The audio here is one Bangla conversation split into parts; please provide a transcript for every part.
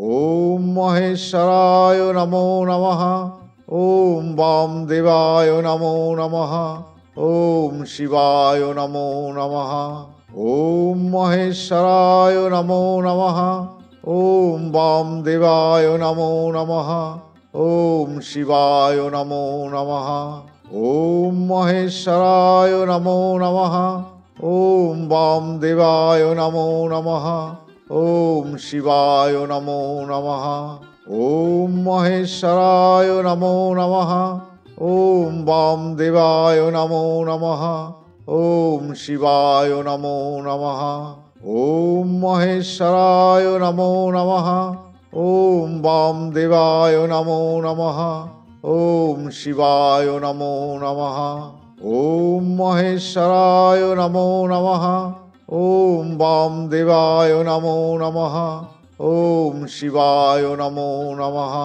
ॐ महेश्वराय नमो नमः। ॐ वामदेवाय नमो नमः। ॐ शिवाय नमो नमः। ॐ महेश्वराय नमो नमः। ॐ वामदेवाय नमो नमः। ॐ शिवाय नमो नमः। ॐ महेश्वराय नमो नमः। ॐ वामदेवाय नमो नमः। ॐ शिवाय नमो नमः। ॐ महेश्वराय नमो नमः। ॐ वामदेवाय नमो नमः। ॐ शिवाय नमो नमः। ॐ महेश्वराय नमो नमः। ॐ वामदेवाय नमो नमः। ॐ शिवाय नमो नमः। ॐ महेश्वराय नमो नमः। ॐ वामदेवाय नमो नमः। ॐ शिवाय नमो नमः।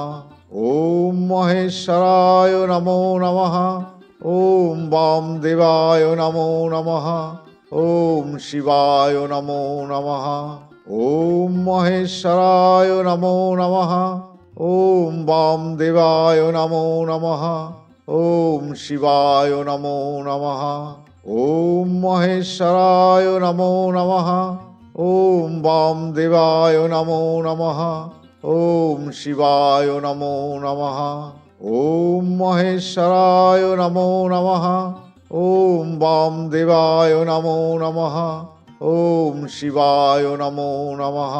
ॐ महेश्वराय नमो नमः। ॐ वामदेवाय नमो नमः। ॐ शिवाय नमो नमः। ॐ महेश्वराय नमो नमः। ॐ वामदेवाय नमो नमः। ॐ शिवाय नमो नमः। ॐ महेश्वराय नमो नमः। ॐ वामदेवाय नमो नमः। ॐ शिवाय नमो नमः। ॐ महेश्वराय नमो नमः। ॐ वामदेवाय नमो नमः। ॐ शिवाय नमो नमः।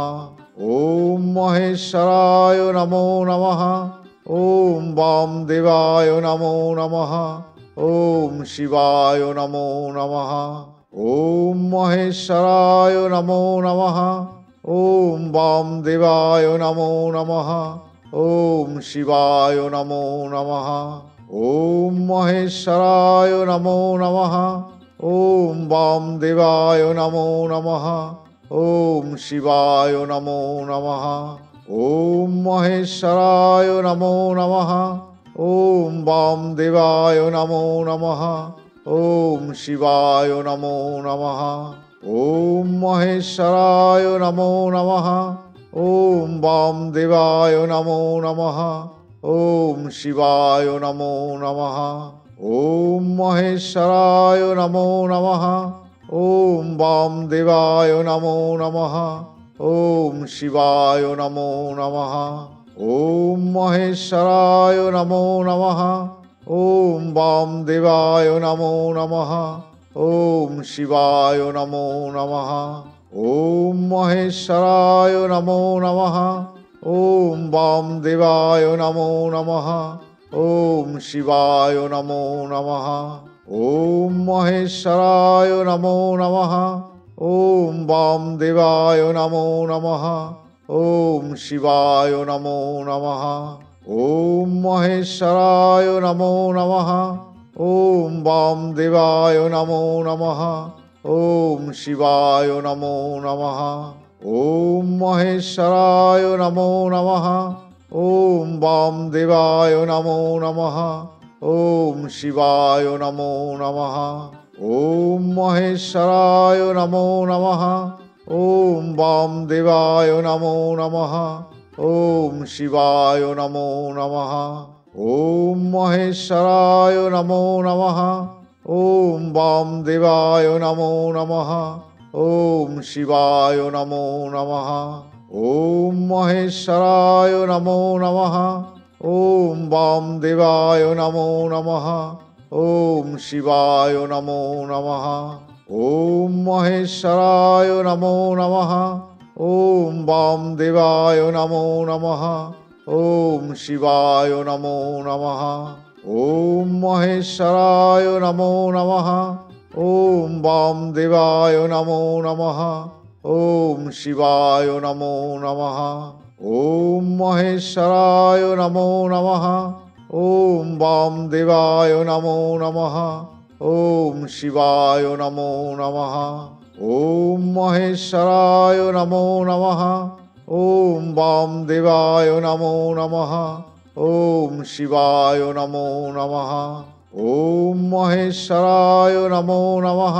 ॐ महेश्वराय नमो नमः। ॐ वामदेवाय नमो नमः। ॐ शिवाय नमो नमः। ॐ महेश्वराय नमो नमः। ॐ वामदेवाय नमो नमः। ॐ शिवाय नमो नमः। ॐ महेश्वराय नमो नमः। ॐ वामदेवाय नमो नमः। ॐ शिवाय नमो नमः। ॐ महेश्वराय नमो नमः। ॐ वामदेवाय नमो नमः। ॐ शिवाय नमो नमः। ॐ महेश्वराय नमो नमः। ॐ वामदेवाय नमो नमः। ॐ शिवाय नमो नमः। ॐ महेश्वराय नमो नमः। ॐ वामदेवाय नमो नमः। ॐ शिवाय नमो नमः। ॐ महेश्वराय नमो नमः। ॐ वामदेवाय नमो नमः। ॐ शिवाय नमो नमः। ॐ महेश्वराय नमो नमः। ॐ वामदेवाय नमो नमः। ॐ शिवाय नमो नमः। ॐ महेश्वराय नमो नमः। ॐ वामदेवाय नमो नमः। ॐ शिवाय नमो नमः। ॐ महेश्वराय नमो नमः। ॐ वामदेवाय नमो नमः। ॐ शिवाय नमो नमः। ॐ महेश्वराय नमो नमः। ॐ वामदेवाय नमो नमः। ॐ शिवाय नमो नमः। ॐ महेश्वराय नमो नमः। ॐ वामदेवाय नमो नमः। ॐ शिवाय नमो नमः। ॐ महेश्वराय नमो नमः। ॐ वामदेवाय नमो नमः। ॐ शिवाय नमो नमः। ॐ महेश्वराय नमो नमः। ॐ वामदेवाय नमो नमः। ॐ शिवाय नमो नमः। ॐ महेश्वराय नमो नमः। ॐ वामदेवाय नमो नमः। ॐ शिवाय नमो नमः। ॐ महेश्वराय नमो नमः। ॐ वामदेवाय नमो नमः। ॐ शिवाय नमो नमः। ॐ महेश्वराय नमो नमः। ॐ वामदेवाय नमो नमः। ॐ शिवाय नमो नमः। ॐ महेश्वराय नमो नमः। ॐ वामदेवाय नमो नमः। ॐ शिवाय नमो नमः। ॐ महेश्वराय नमो नमः।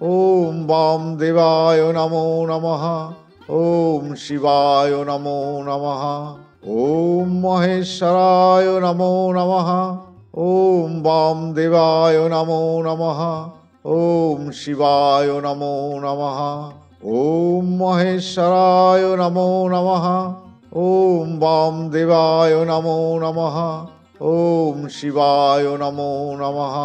ॐ वामदेवाय नमो नमः। ওম শিবায় নমো নমঃ। ওম মহেশ্বরায় নমো নমঃ। ওম বামদেবায় নমো নমঃ। ওম শিবায় নমো নমঃ। ওম মহেশ্বরায় নমো নমঃ। ওম বামদেবায় নমো নমঃ। ওম শিবায় নমো নমঃ।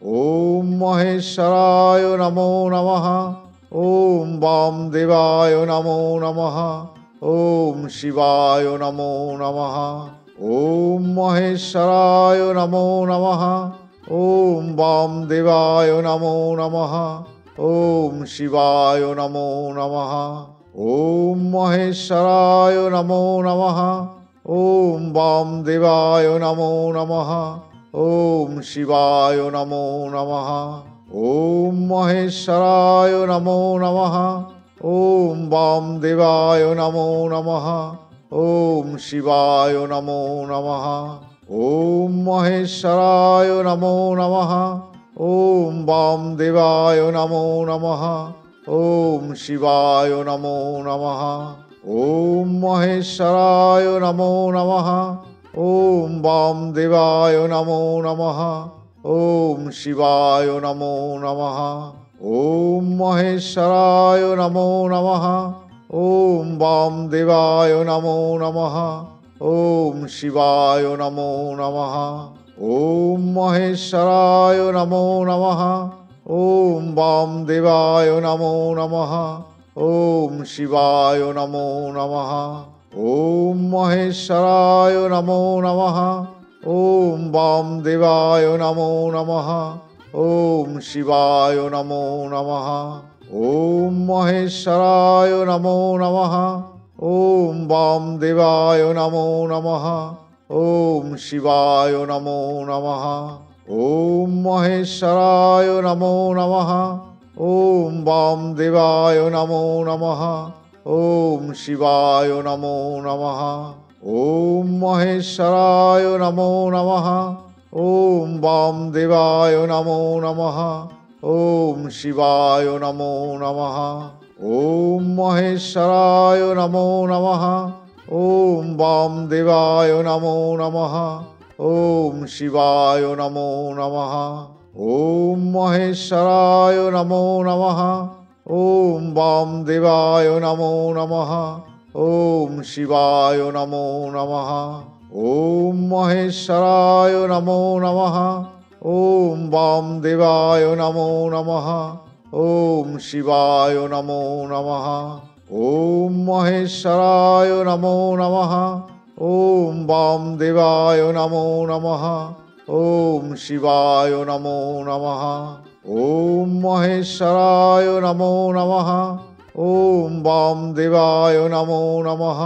ওম মহেশ্বরায় নমো নমঃ। ওম বামদেবায় নমো নমঃ। ওম শিবায় নমো নমঃ। ওম মহেশ্বরায় নমো নমঃ। ওম বামদেবায় নমো নমঃ। ওম শিবায় নমো নমঃ। ওম মহেশ্বরায় নমো নমঃ। ওম বামদেবায় নমো নমঃ। ওম শিবায় নমো নমঃ। ওম মহেশ্বরায় নমো নমঃ। ওম বামদেবায় নমো নমঃ। ওম শিবায় নমো নমঃ। ওম মহেশ্বরায় নমো নমঃ। ওম বামদেবায় নমো নমঃ। ওম শিবায় নমো নমঃ। ওম মহেশ্বরায় নমো নমঃ। ওম বামদেবায় নমো নমঃ। ওম শিবায় নমো নমঃ। ওম মহেশ্বরায় নমো নমঃ। ওম বামদেবায় নমো নমঃ। ওম শিবায় নমো নমঃ। ওম মহেশ্বরায় নমো নমঃ। ওম বামদেবায় নমো নমঃ। ওম শিবায় নমো নমঃ। ওম মহেশ্বরায় নমো নমঃ। ওম বামদেবায় নমো নমঃ। ওম শিবায় নমো নমঃ। ওম মহেশ্বরায় নমো নমঃ। ওম বামদেবায় নমো নমঃ। ওম শিবায় নমো নমঃ। ওম মহেশ্বরায় নমো নমঃ। ওম বামদেবায় নমো নমঃ। ওম শিবায় নমো নমঃ। ওম মহেশ্বরায় নমো নমঃ। ওম বামদেবায় নমো নমঃ। ওম শিবায় নমো নমঃ। ওম মহেশ্বরায় নমো নমঃ। ওম বামদেবায় নমো নমঃ। ওম শিবায় নমো নমঃ। ওম মহেশ্বরায় নমো নমঃ। ওম বামদেবায় নমো নমঃ। ওম শিবায় নমো নমঃ। ওম মহেশ্বরায় নমো নমঃ। ওম বামদেবায় নমো নমঃ। ওম শিবায় নমো নমঃ। ওম মহেশ্বরায় নমো নমঃ। ওম বামদেবায় নমো নমঃ। ওম শিবায় নমো নমঃ। ওম মহেশ্বরায় নমো নমঃ। ওম বামদেবায় নমো নমঃ।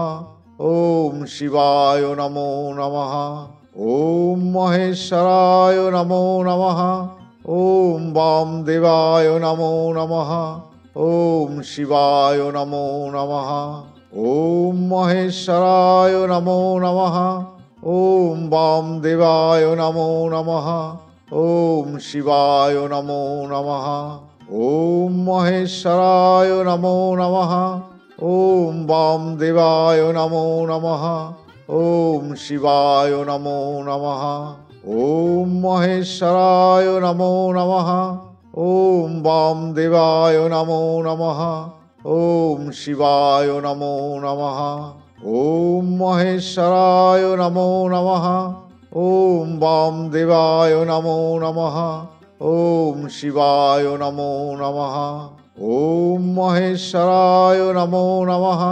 ওম শিবায় নমো নমঃ। ওম মহেশ্বরায় নমো নমঃ। ওম বামদেবায় নমো নমঃ। ওম শিবায় নমো নমঃ। ওম মহেশ্বরায় নমো নমঃ। ওম বামদেবায় নমো নমঃ। ওম শিবায় নমো নমঃ। ওম মহেশ্বরায় নমো নমঃ। ওম বামদেবায় নমো নমঃ। ওম শিবায় নমো নমঃ। ওম মহেশ্বরায় নমো নমঃ। ওম বামদেবায় নমো নমঃ। ওম শিবায় নমো নমঃ। ওম মহেশ্বরায় নমো নমঃ। ওম বামদেবায় নমো নমঃ। ওম শিবায় নমো নমঃ। ওম মহেশ্বরায় নমো নমঃ।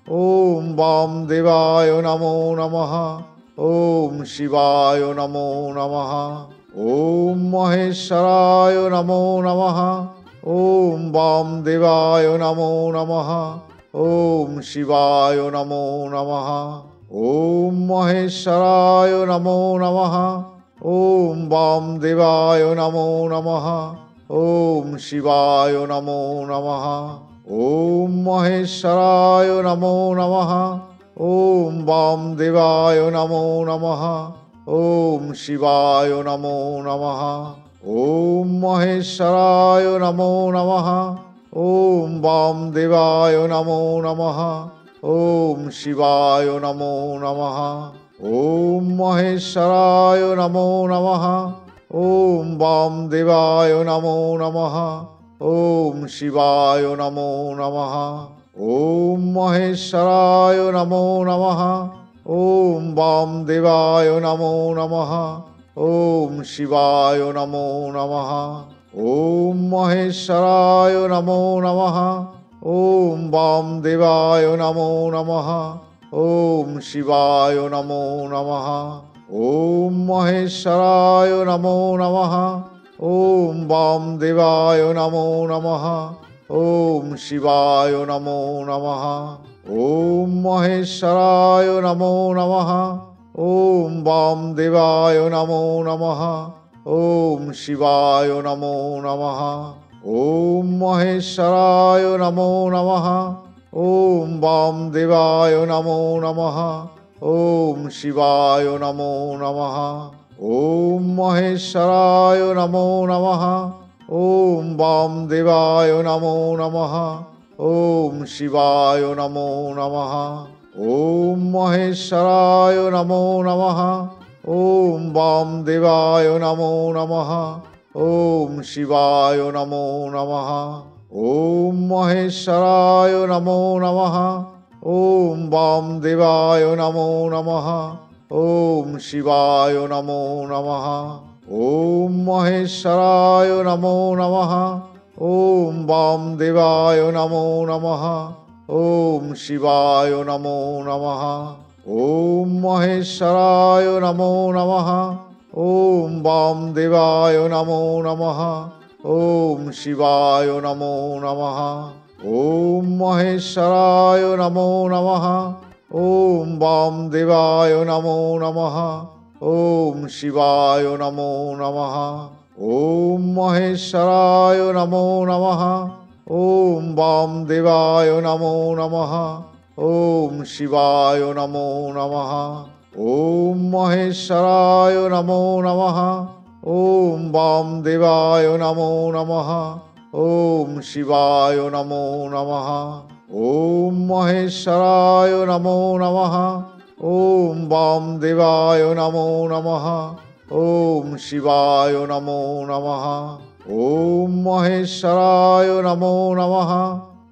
ওম বামদেবায় নমো নমঃ। ওম শিবায় নমো নমঃ। ওম মহেশ্বরায় নমো নমঃ। ওম বামদেবায় নমো নমঃ। ওম শিবায় নমো নমঃ। ওম মহেশ্বরায় নমো নমঃ। ওম বামদেবায় নমো নমঃ। ওম শিবায় নমো নমঃ। ওম মহেশ্বরায় নমো নমঃ। ওম বামদেবায় নমো নমঃ। ওম শিবায় নমো নমঃ। ওম মহেশ্বরায় নমো নমঃ। ওম বামদেবায় নমো নমঃ। ওম শিবায় নমো নমঃ। ওম মহেশ্বরায় নমো নমঃ। ওম বামদেবায় নমো নমঃ। ওম শিবায় নমো নমঃ। ওম মহেশ্বরায় নমো নমঃ। ওম বামদেবায় নমো নমঃ। ওম শিবায় নমো নমঃ। ওম মহেশ্বরায় নমো নমঃ। ওম বামদেবায় নমো নমঃ। ওম শিবায় নমো নমঃ। ওম মহেশ্বরায় নমো নমঃ। ওম বামদেবায় নমো নমঃ। ওম শিবায় নমো নমঃ। ওম মহেশ্বরায় নমো নমঃ। ওম বামদেবায় নমো নমঃ। ওম শিবায় নমো নমঃ। ওম মহেশ্বরায় নমো নমঃ। ওম বামদেবায় নমো নমঃ। ওম শিবায় নমো নমঃ। ওম মহেশ্বরায় নমো নমঃ। ওম বামদেবায় নমো নমঃ। ওম শিবায় নমো নমঃ। ওম মহেশ্বরায় নমো নমঃ। ওম বামদেবায় নমো নমঃ। ওম শিবায় নমো নমঃ। ওম মহেশ্বরায় নমো নমঃ। ওম বামদেবায় নমো নমঃ। ওম শিবায় নমো নমঃ। ওম মহেশ্বরায় নমো নমঃ। ওম বামদেবায় নমো নমঃ। ওম শিবায় নমো নমঃ। ওম মহেশ্বরায় নমো নমঃ। ওম বামদেবায় নমো নমঃ। ওম শিবায় নমো নমঃ। ওম মহেশ্বরায় নমো নমঃ। ওম বামদেবায় নমো নমঃ। ওম শিবায় নমো নমঃ। ওম মহেশ্বরায় নমো নমঃ। ওম বামদেবায় নমো নমঃ। ওম শিবায় নমো নমঃ। ওম মহেশ্বরায় নমো নমঃ। ওম বামদেবায় নমো নমঃ। ওম শিবায় নমো নমঃ। ওম মহেশ্বরায় নমো নমঃ। ওম বামদেবায় নমো নমঃ। ওম শিবায় নমো নমঃ। ওম মহেশ্বরায় নমো নমঃ।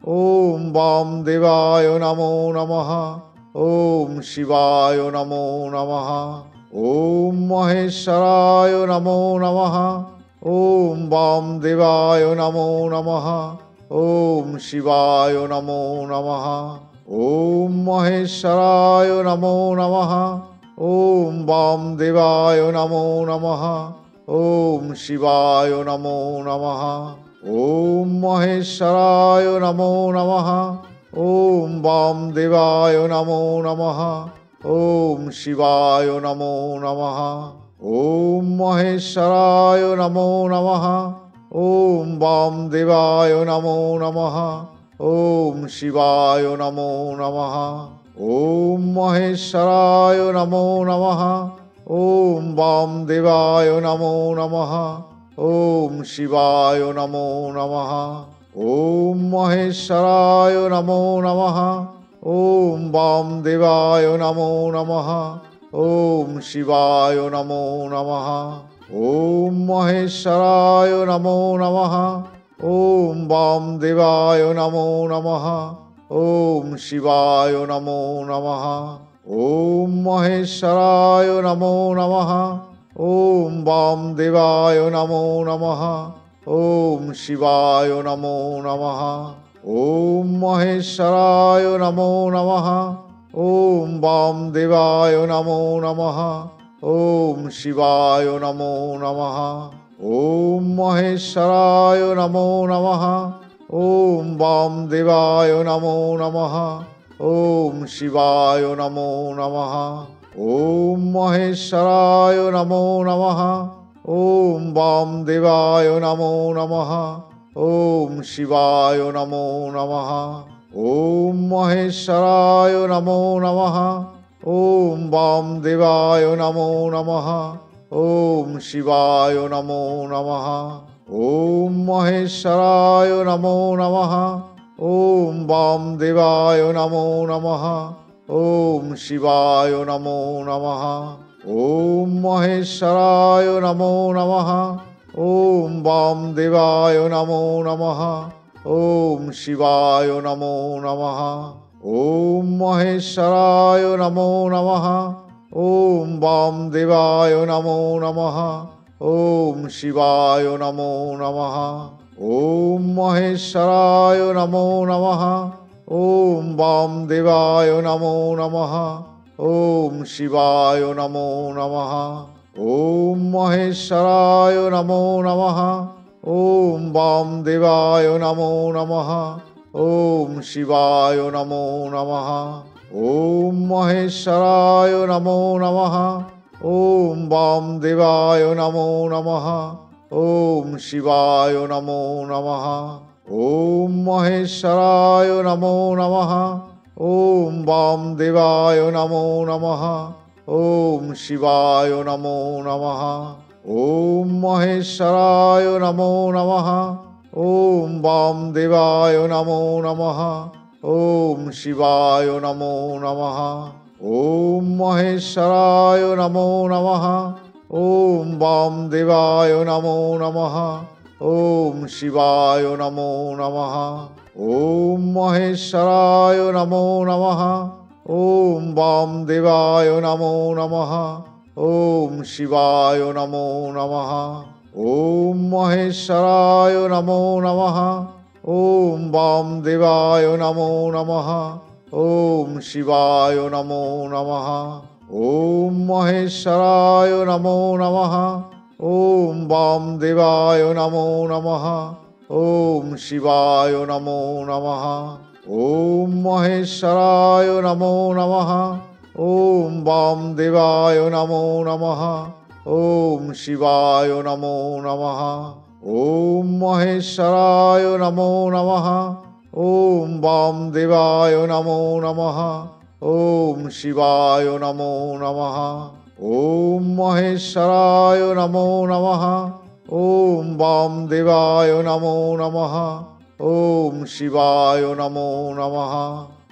ওম বামদেবায় নমো নমঃ। ওম শিবায় নমো নমঃ। ওম মহেশ্বরায় নমো নমঃ। ওম বামদেবায় নমো নমঃ। ওম শিবায় নমো নমঃ। ওম মহেশ্বরায় নমো নমঃ। ওম বামদেবায় নমো নমঃ। ওম শিবায় নমো নমঃ। ওম মহেশ্বরায় নমো নমঃ। ওম বামদেবায় নমো নমঃ। ওম শিবায় নমো নমঃ। ওম মহেশ্বরায় নমো নমঃ। ওম বামদেবায় নমো নমঃ। ওম শিবায় নমো নমঃ। ওম মহেশ্বরায় নমো নমঃ। ওম বামদেবায় নমো নমঃ। ওম শিবায় নমো নমঃ। ওম মহেশ্বরায় নমো নমঃ। ওম বামদেবায় নমো নমঃ। ওম শিবায় নমো নমঃ। ওম মহেশ্বরায় নমো নমঃ। ওম বামদেবায় নমো নমঃ। ওম শিবায় নমো নমঃ। ওম মহেশ্বরায় নমো নমঃ। ওম বামদেবায় নমো নমঃ। ওম শিবায় নমো নমঃ। ওম মহেশ্বরায় নমো নমঃ। ওম বামদেবায় নমো নমঃ। ওম শিবায় নমো নমঃ। ওম মহেশ্বরায় নমো নমঃ। ওম বামদেবায় নমো নমঃ। ওম শিবায় নমো নমঃ। ওম মহেশ্বরায় নমো নমঃ। ওম বামদেবায় নমো নমঃ। ওম শিবায় নমো নমঃ। ওম মহেশ্বরায় নমো নমঃ। ওম বামদেবায় নমো নমঃ। ওম শিবায় নমো নমঃ। ওম মহেশ্বরায় নমো নমঃ। ওম বামদেবায় নমো নমঃ। ওম শিবায় নমো নমঃ। ওম মহেশ্বরায় নমো নমঃ। ওম বামদেবায় নমো নমঃ। ওম শিবায় নমো নমঃ। ওম মহেশ্বরায় নমো নমঃ। ওম বামদেবায় নমো নমঃ। ওম শিবায় নমো নমঃ। ওম মহেশ্বরায় নমো নমঃ। ওম বামদেবায় নমো নমঃ। ওম শিবায় নমো নমঃ। ওম মহেশ্বরায় নমো নমঃ। ওম বামদেবায় নমো নমঃ। ওম শিবায় নমো নমঃ। ওম মহেশ্বরায় নমো নমঃ। ওম বামদেবায় নমো নমঃ। ওম শিবায় নমো নমঃ। ওম মহেশ্বরায় নমো নমঃ। ওম বামদেবায় নমো নমঃ। ওম শিবায় নমো নমঃ। ওম মহেশ্বরায় নমো নমঃ। ওম বামদেবায় নমো নমঃ। ওম শিবায় নমো নমঃ। ওম মহেশ্বরায় নমো নমঃ। ওম বামদেবায় নমো নমঃ। ওম শিবায় নমো নমঃ। ওম মহেশ্বরায় নমো নমঃ। ওম বামদেবায় নমো নমঃ। ওম শিবায় নমো নমঃ। ওম মহেশ্বরায় নমো নমঃ। ওম বামদেবায় নমো নমঃ। ওম শিবায় নমো নমঃ। ওম মহেশ্বরায় নমো নমঃ। ওম বামদেবায় নমো নমঃ। ওম শিবায় নমো নমঃ। ওম মহেশ্বরায় নমো নমঃ। ওম বামদেবায় নমো নমঃ। ওম শিবায় নমো নমঃ। ওম মহেশ্বরায় নমো নমঃ। ওম বামদেবায় নমো নমঃ। ওম শিবায় নমো নমঃ। ওম মহেশ্বরায় নমো নমঃ। ওম বামদেবায় নমো নমঃ। ওম শিবায় নমো নমঃ।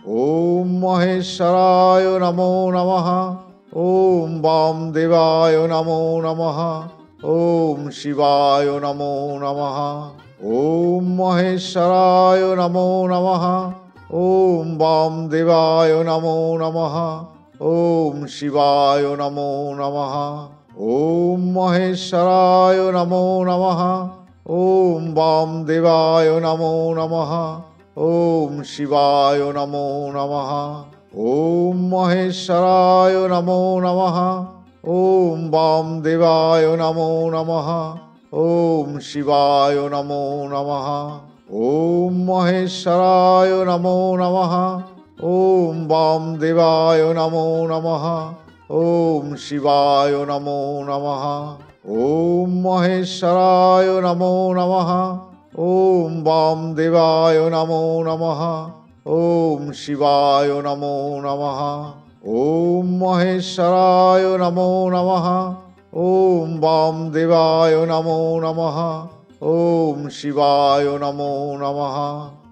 ওম মহেশ্বরায় নমো নমঃ। ওম বামদেবায় নমো নমঃ। ওম শিবায় নমো নমঃ। ওম মহেশ্বরায় নমো নমঃ। ওম বামদেবায় নমো নমঃ। ওম শিবায় নমো নমঃ। ওম মহেশ্বরায় নমো নমঃ। ওম বামদেবায় নমো নমঃ। ওম শিবায় নমো নমঃ। ওম মহেশ্বরায় নমো নমঃ। ওম বামদেবায় নমো নমঃ। ওম শিবায় নমো নমঃ। ওম মহেশ্বরায় নমো নমঃ। ওম বামদেবায় নমো নমঃ। ওম শিবায় নমো নমঃ। ওম মহেশ্বরায় নমো নমঃ। ওম বামদেবায় নমো নমঃ। ওম শিবায় নমো নমঃ। ওম মহেশ্বরায় নমো নমঃ। ওম বামদেবায় নমো নমঃ। ওম শিবায় নমো নমঃ।